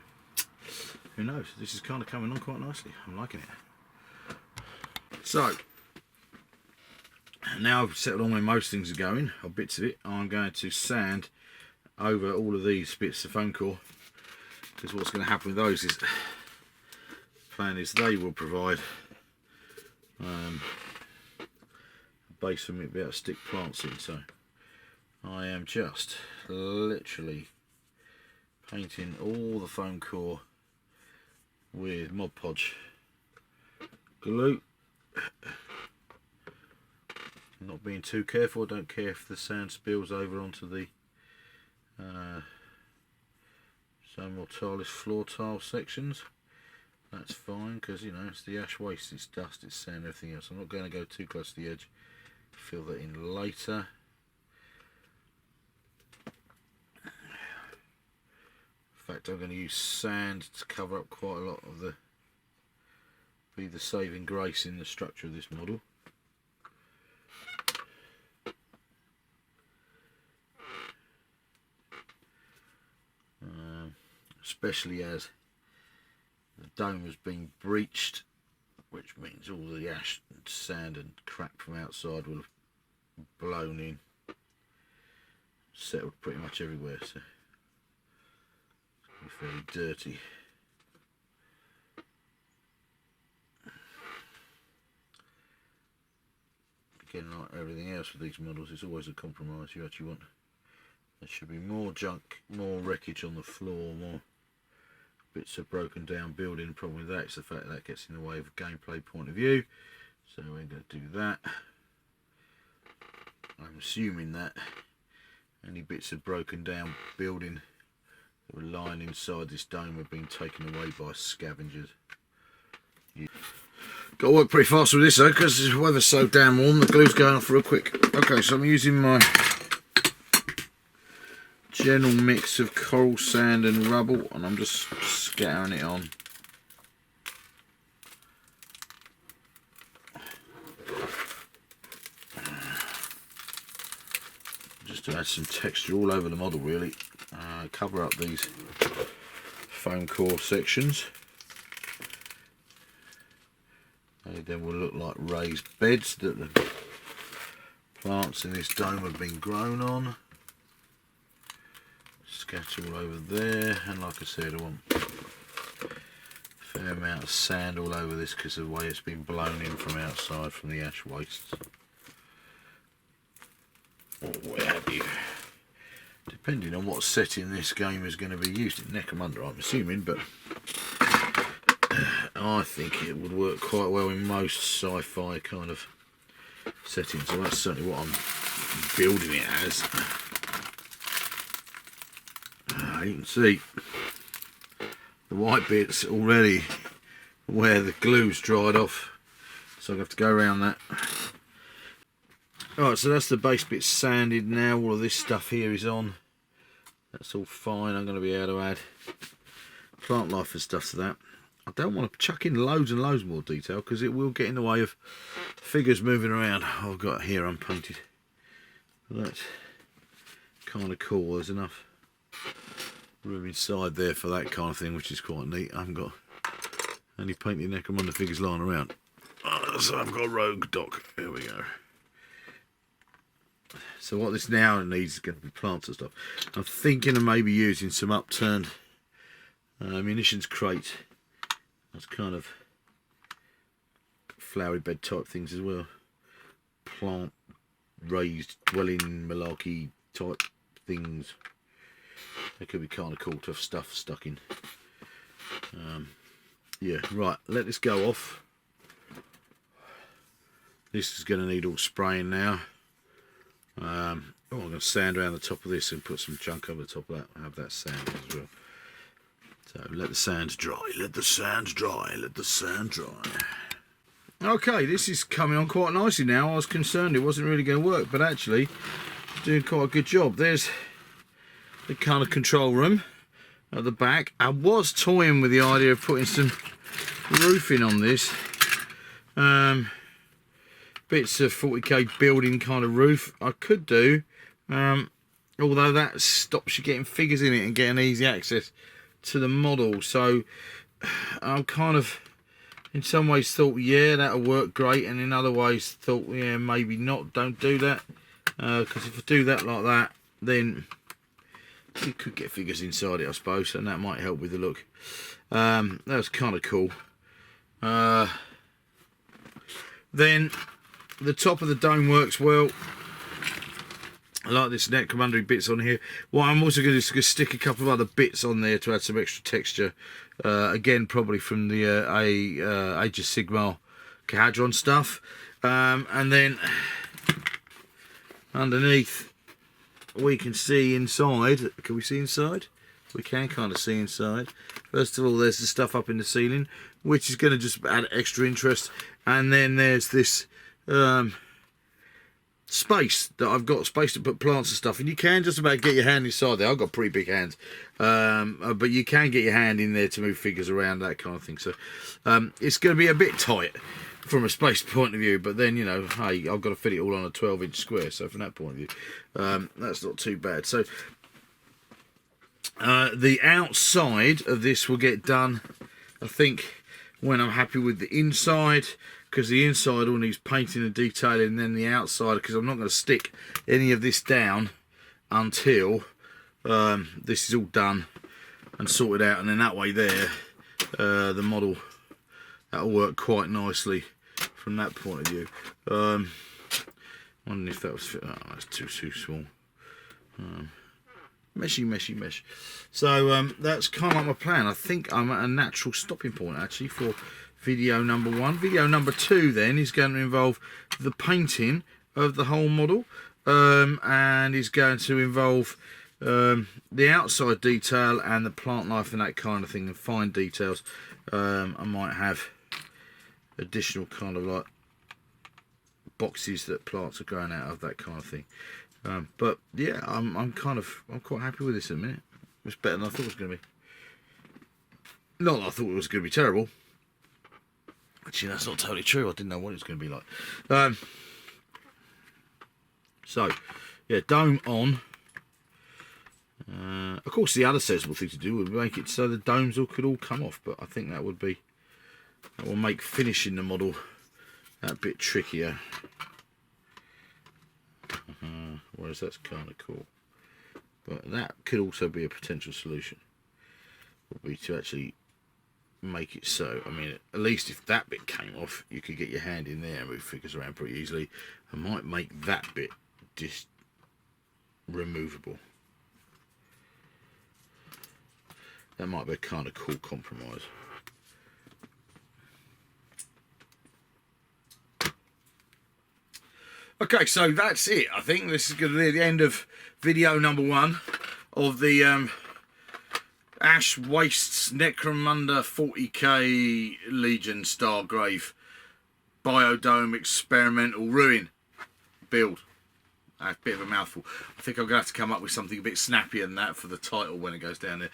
Who knows? This is kind of coming on quite nicely. I'm liking it. So now I've settled on where most things are going, or bits of it. I'm going to sand over all of these bits of foam core, because what's going to happen with those is, the plan is they will provide a base for me to be able to stick plants in. So I am just literally painting all the foam core with Mod Podge glue. Not being too careful. I don't care if the sand spills over onto the Zomortiles Floor tile sections. That's fine, because you know it's the ash waste, it's dust, it's sand, everything else. I'm not going to go too close to the edge. Fill that in later. In fact, I'm going to use sand to cover up quite a lot of be the saving grace in the structure of this model. Especially as the dome has been breached, which means all the ash and sand and crap from outside will have blown in, settled pretty much everywhere, so it's fairly dirty. Again, like everything else with these models, it's always a compromise. You actually want, there should be more junk, more wreckage on the floor, more bits of broken down building. The problem with that is the fact that gets in the way of a gameplay point of view, so we're going to do that. I'm assuming that any bits of broken down building that were lying inside this dome have been taken away by scavengers. Got to work pretty fast with this though, because the weather's so damn warm, the glue's going off real quick. Okay, so I'm using my general mix of coral sand and rubble, and I'm just scattering it on just to add some texture all over the model really. Cover up these foam core sections. They then will look like raised beds that the plants in this dome have been grown on. Scatter all over there, and like I said, I want a fair amount of sand all over this because of the way it's been blown in from outside from the ash wastes. Or what have you. Depending on what setting this game is going to be used in. Necromunda, I'm assuming, but I think it would work quite well in most sci-fi kind of settings. So that's certainly what I'm building it as. You can see the white bits already where the glue's dried off, so I have to go around that. Alright, so that's the base bit sanded now. All of this stuff here is on. That's all fine. I'm going to be able to add plant life and stuff to that. I don't want to chuck in loads and loads more detail because it will get in the way of figures moving around. I've got here unpainted. That's kind of cool. There's enough room inside there for that kind of thing, which is quite neat. I haven't got any painted Necromunda figures lying around. So I've got a rogue dock. There we go. So what this now needs is going to be plants and stuff. I'm thinking of maybe using some upturned munitions crate. That's kind of flowery bed type things as well. Plant raised dwelling malarkey type things. They could be kind of cool to have stuff stuck in. Yeah, right, let this go off. This is going to need all spraying now. I'm going to sand around the top of this and put some junk over the top of that. I'll have that sand as well. So let the sand dry, let the sand dry, let the sand dry. Okay, this is coming on quite nicely now. I was concerned it wasn't really going to work, but actually doing quite a good job. There's the kind of control room at the back. I was toying with the idea of putting some roofing on this. Bits of 40k building kind of roof I could do, although that stops you getting figures in it and getting easy access to the model. So I'm kind of in some ways thought, yeah, that'll work great, and in other ways thought, yeah, maybe not, don't do that, because if I do that like that, then you could get figures inside it, I suppose, and that might help with the look. That was kind of cool. Then the top of the dome works well. I like this Necromunda bits on here. What I'm also going to do is stick a couple of other bits on there to add some extra texture. Again, probably from the Age of Sigmar Kahadron stuff. And then underneath, we can see inside. Can we see inside? We can kind of see inside. First of all, there's the stuff up in the ceiling, which is going to just add extra interest. And then there's this space that I've got, space to put plants and stuff, and you can just about get your hand inside there. I've got pretty big hands, but you can get your hand in there to move figures around, that kind of thing. So it's going to be a bit tight from a space point of view, but then, you know, hey, I've got to fit it all on a 12-inch square, so from that point of view, that's not too bad. So the outside of this will get done, I think, when I'm happy with the inside, because the inside all needs painting and detailing, and then the outside, because I'm not going to stick any of this down until this is all done and sorted out, and then that way there, the model, that'll work quite nicely from that point of view. Wondering if that was, oh, that's too small. Mesh. So that's kind of like my plan. I think I'm at a natural stopping point actually for video number 1. Video number 2 then is going to involve the painting of the whole model, and is going to involve the outside detail and the plant life and that kind of thing, and fine details. I might have additional kind of like boxes that plants are growing out of, that kind of thing. But yeah, I'm quite happy with this at the minute. It's better than I thought it was going to be. Not that I thought it was going to be terrible. Actually, that's not totally true. I didn't know what it was going to be like. So, yeah, dome on. Of course, the other sensible thing to do would make it so the domes could all come off, but I think that will make finishing the model that bit trickier. Whereas that's kind of cool, but that could also be a potential solution. Would be to actually make it so, I mean, at least if that bit came off, you could get your hand in there and move figures around pretty easily. I might make that bit just removable. That might be a kind of cool compromise. Okay, so that's it. I think this is going to be the end of video number 1 of the Ash Wastes Necromunda 40k Legion Stargrave Biodome Experimental Ruin build. That's a bit of a mouthful. I think I'm going to have to come up with something a bit snappier than that for the title when it goes down there.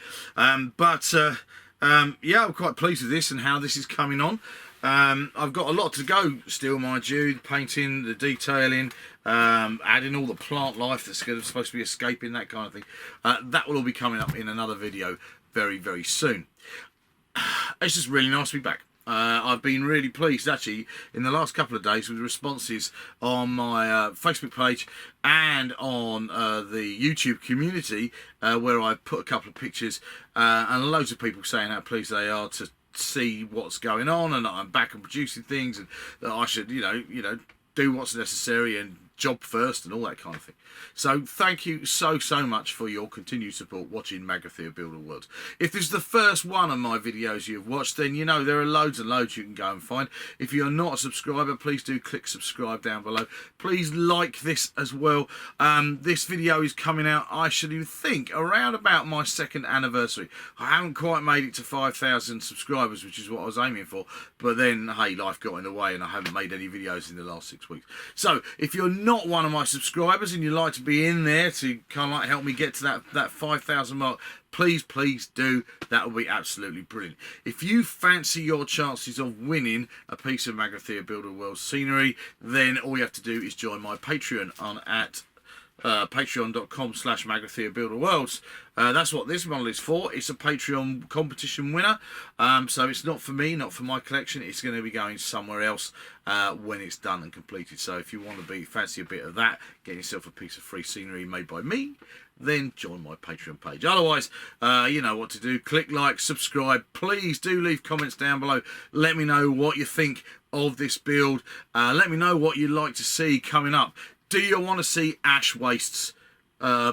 Yeah, I'm quite pleased with this and how this is coming on. I've got a lot to go still, mind you. The painting, the detailing, adding all the plant life that's supposed to be escaping, that kind of thing. That will all be coming up in another video very, very soon. It's just really nice to be back. I've been really pleased actually in the last couple of days with the responses on my Facebook page and on the YouTube community where I put a couple of pictures and loads of people saying how pleased they are to see what's going on and that I'm back and producing things and that I should you know do what's necessary and job first and all that kind of thing. So thank you so much for your continued support watching Magrathea Builder Worlds. If this is the first one of my videos you've watched, then you know there are loads and loads you can go and find. If you're not a subscriber, please do click subscribe down below. Please like this as well. This video is coming out, I should think, around about my 2nd anniversary. I haven't quite made it to 5,000 subscribers, which is what I was aiming for, but then hey, life got in the way and I haven't made any videos in the last 6 weeks. So if you're not one of my subscribers and you'd like to be in there to kind of like help me get to that 5,000 mark, please do. That would be absolutely brilliant. If you fancy your chances of winning a piece of Magrathea Builder World scenery, then all you have to do is join my Patreon on at patreon.com/Magrathea Builder Worlds. That's what this model is for. It's a Patreon competition winner, so it's not for me, not for my collection. It's going to be going somewhere else when it's done and completed. So if you want to fancy a bit of that, get yourself a piece of free scenery made by me, then join my Patreon page. Otherwise, you know what to do. Click like, subscribe. Please do leave comments down below. Let me know what you think of this build. Let me know what you'd like to see coming up. Do you want to see Ash Wastes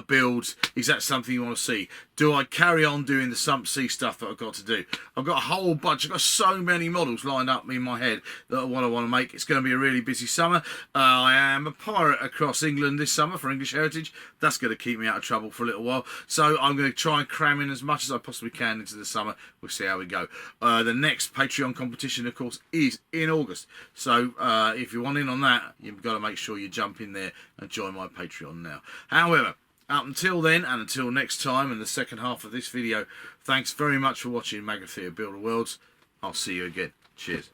builds? Is that something you want to see? Do I carry on doing the Sump Sea stuff that I've got to do? I've got a whole bunch. I've got so many models lined up in my head that I want to make. It's going to be a really busy summer. I am a pirate across England this summer for English Heritage. That's going to keep me out of trouble for a little while. So I'm going to try and cram in as much as I possibly can into the summer. We'll see how we go. The next Patreon competition, of course, is in August. So if you want in on that, you've got to make sure you jump in there and join my Patreon now. However, up until then, and until next time in the second half of this video, thanks very much for watching Magrathea Builder Worlds. I'll see you again. Cheers.